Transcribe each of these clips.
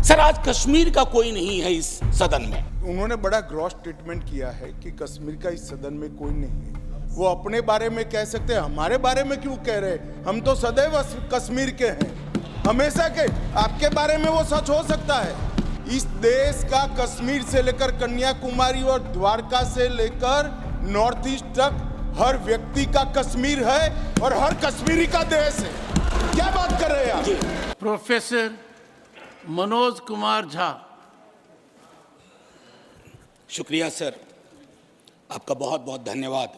Sir आज कश्मीर का कोई नहीं है इस सदन में। उन्होंने बड़ा ग्रॉस स्टेटमेंट किया है कि कश्मीर का इस सदन में कोई नहीं है। वो अपने बारे में कह सकते हैं, हमारे बारे में क्यों कह रहे? हम तो सदैव कश्मीर के हैं, हमेशा के। आपके बारे में वो सच हो सकता है। इस देश का कश्मीर से लेकर कन्याकुमारी और द्वारका से लेकर नॉर्थ ईस्ट तक हर व्यक्ति का कश्मीर है और हर कश्मीरी का देश है। क्या बात कर रहे हैं आप? प्रोफेसर मनोज कुमार झा। शुक्रिया सर, आपका बहुत बहुत धन्यवाद।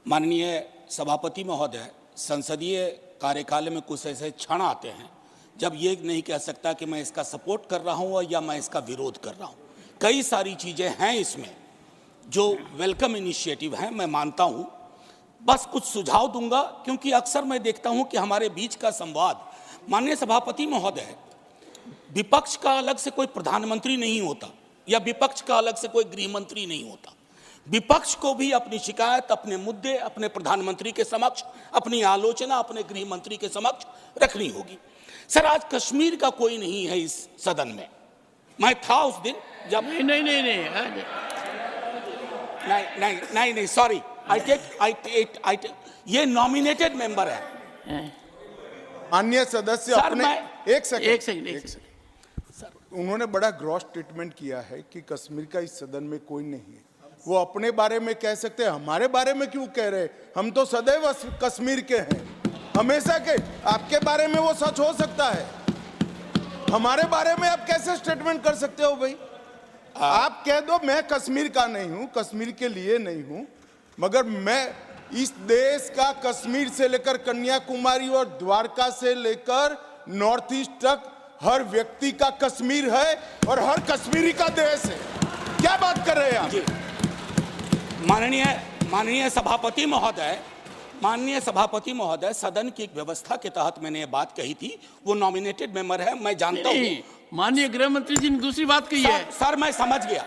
माननीय सभापति महोदय, संसदीय कार्यकाल में कुछ ऐसे क्षण आते हैं जब ये नहीं कह सकता कि मैं इसका सपोर्ट कर रहा हूँ या मैं इसका विरोध कर रहा हूँ। कई सारी चीज़ें हैं इसमें जो वेलकम इनिशिएटिव हैं, मैं मानता हूँ। बस कुछ सुझाव दूंगा क्योंकि अक्सर मैं देखता हूँ कि हमारे बीच का संवाद, माननीय सभापति महोदय, विपक्ष का अलग से कोई प्रधानमंत्री नहीं होता या विपक्ष का अलग से कोई गृह मंत्री नहीं होता। विपक्ष को भी अपनी शिकायत, अपने मुद्दे अपने प्रधानमंत्री के समक्ष, अपनी आलोचना अपने गृह मंत्री के समक्ष रखनी होगी। सर आज कश्मीर का कोई नहीं है इस सदन में। मैं था उस दिन जब नहीं सॉरी, ये नॉमिनेटेड मेंबर है। माननीय सदस्य सर अपने मैं एक सेकंड सर, उन्होंने बड़ा ग्रॉस स्टेटमेंट किया है कि कश्मीर का इस सदन में कोई नहीं है। वो अपने बारे में कह सकते हैं, हमारे बारे में क्यों कह रहे? हम तो सदैव कश्मीर के हैं, हमेशा के। आपके बारे में वो सच हो सकता है, हमारे बारे में आप कैसे स्टेटमेंट कर सकते हो भाई? आप कह दो मैं कश्मीर का नहीं हूं, कश्मीर के लिए नहीं हूं, मगर मैं इस देश का कश्मीर से लेकर कन्याकुमारी और द्वारका से लेकर नॉर्थ ईस्ट तक हर व्यक्ति का कश्मीर है और हर कश्मीरी का देश है। क्या बात कर रहे हैं आप? माननीय सभापति महोदय, सदन की एक व्यवस्था के तहत मैंने ये बात कही थी। वो नॉमिनेटेड मेंबर है, मैं जानता हूँ। माननीय गृह मंत्री जी ने दूसरी बात कही है। सर मैं समझ गया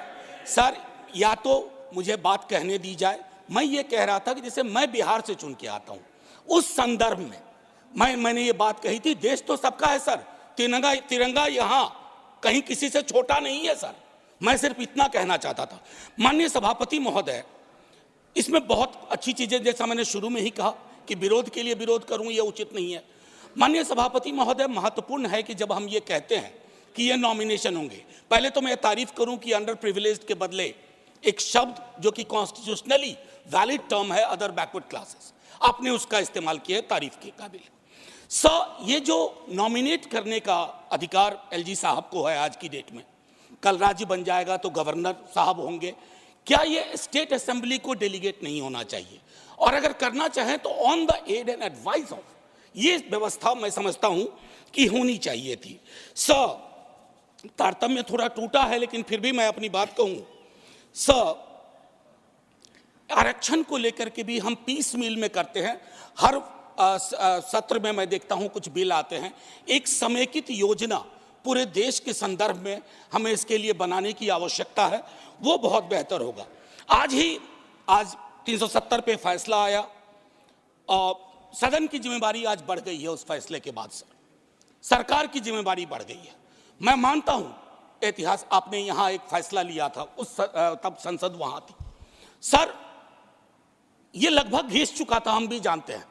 सर, या तो मुझे बात कहने दी जाए। मैं ये कह रहा था कि जैसे मैं बिहार से चुन के आता हूँ, उस संदर्भ में मैंने ये बात कही थी। देश तो सबका है सर, तिरंगा यहाँ कहीं किसी से छोटा नहीं है सर। मैं सिर्फ इतना कहना चाहता था। माननीय सभापति महोदय, इसमें बहुत अच्छी चीजें, जैसा मैंने शुरू में ही कहा कि विरोध के लिए विरोध करूं यह उचित नहीं है। माननीय सभापति महोदय, महत्वपूर्ण है कि जब हम ये कहते हैं कि ये नॉमिनेशन होंगे, पहले तो मैं तारीफ करूं कि अंडर प्रिविलेज्ड के बदले एक शब्द जो कि कॉन्स्टिट्यूशनली वैलिड टर्म है, अदर बैकवर्ड क्लासेस, आपने उसका इस्तेमाल किया है, तारीफ के काबिल। ये जो नॉमिनेट करने का अधिकार एलजी साहब को है आज की डेट में, कल राज्य बन जाएगा तो गवर्नर साहब होंगे। क्या ये स्टेट असेंबली को डेलीगेट नहीं होना चाहिए? और अगर करना चाहें तो on the ad and advice of, ये व्यवस्था मैं समझता हूं कि होनी चाहिए थी। तारतम्य थोड़ा टूटा है, लेकिन फिर भी मैं अपनी बात कहूं। आरक्षण को लेकर के भी हम पीस मील में करते हैं। हर सत्र में मैं देखता हूं कुछ बिल आते हैं। एक समेकित योजना पूरे देश के संदर्भ में हमें इसके लिए बनाने की आवश्यकता है, वो बहुत बेहतर होगा। आज 370 पे फैसला आया और सदन की जिम्मेदारी आज बढ़ गई है। उस फैसले के बाद सरकार की जिम्मेदारी बढ़ गई है। मैं मानता हूं इतिहास, आपने यहां एक फैसला लिया था, तब संसद वहां थी सर, ये लगभग घिस चुका था, हम भी जानते हैं,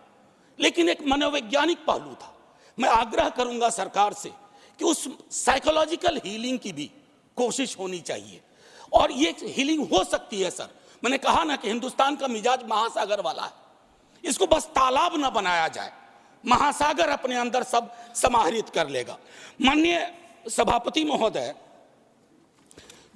लेकिन एक मनोवैज्ञानिक पहलू था। मैं आग्रह करूंगा सरकार से कि उस साइकोलॉजिकल हीलिंग की भी कोशिश होनी चाहिए, और ये हीलिंग हो सकती है सर। मैंने कहा ना कि हिंदुस्तान का मिजाज महासागर वाला है, इसको बस तालाब ना बनाया जाए, महासागर अपने अंदर सब समाहित कर लेगा। माननीय सभापति महोदय,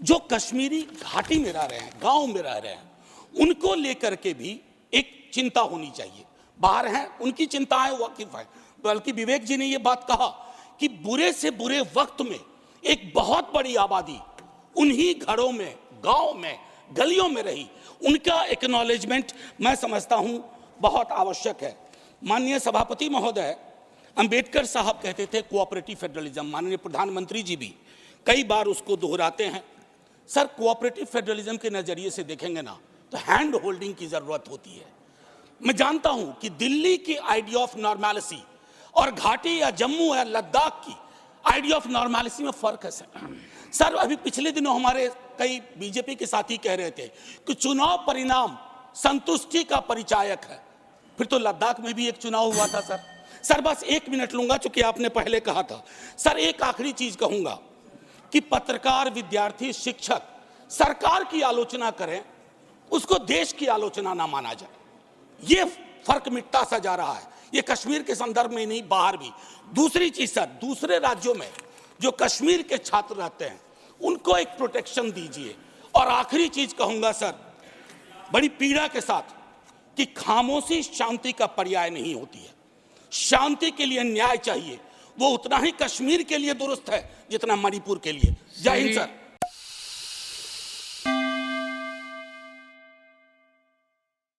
जो कश्मीरी घाटी में रह रहे हैं, गांव में रह रहे हैं, उनको लेकर के भी एक चिंता होनी चाहिए। बाहर हैं, उनकी चिंताएं वाकिफ है, बल्कि विवेक जी ने यह बात कहा कि बुरे से बुरे वक्त में एक बहुत बड़ी आबादी उन्हीं घरों में, गांव में, गलियों में रही, उनका एक्नॉलेजमेंट मैं समझता हूं बहुत आवश्यक है। माननीय सभापति महोदय, अंबेडकर साहब कहते थे कोऑपरेटिव फेडरलिज्म, माननीय प्रधानमंत्री जी भी कई बार उसको दोहराते हैं। सर कोऑपरेटिव फेडरलिज्म के नजरिए से देखेंगे ना तो हैंड होल्डिंग की जरूरत होती है। मैं जानता हूं कि दिल्ली की आइडिया ऑफ नॉर्मैलिटी और घाटी या जम्मू या लद्दाख की आइडिया ऑफ नॉर्मलिटी में फर्क है सर। अभी पिछले दिनों हमारे कई बीजेपी के साथी कह रहे थे कि चुनाव परिणाम संतुष्टि का परिचायक है। फिर तो लद्दाख में भी एक चुनाव हुआ था सर। बस 1 मिनट लूंगा चूंकि आपने पहले कहा था। सर एक आखिरी चीज कहूंगा कि पत्रकार, विद्यार्थी, शिक्षक सरकार की आलोचना करें, उसको देश की आलोचना ना माना जाए। ये फर्क मिटता सा जा रहा है, ये कश्मीर के संदर्भ में नहीं, बाहर भी। दूसरी चीज सर, दूसरे राज्यों में जो कश्मीर के छात्र रहते हैं उनको एक प्रोटेक्शन दीजिए। और आखिरी चीज कहूंगा सर, बड़ी पीड़ा के साथ, कि खामोशी शांति का पर्याय नहीं होती है। शांति के लिए न्याय चाहिए, वो उतना ही कश्मीर के लिए दुरुस्त है जितना मणिपुर के लिए। जय हिंद सर।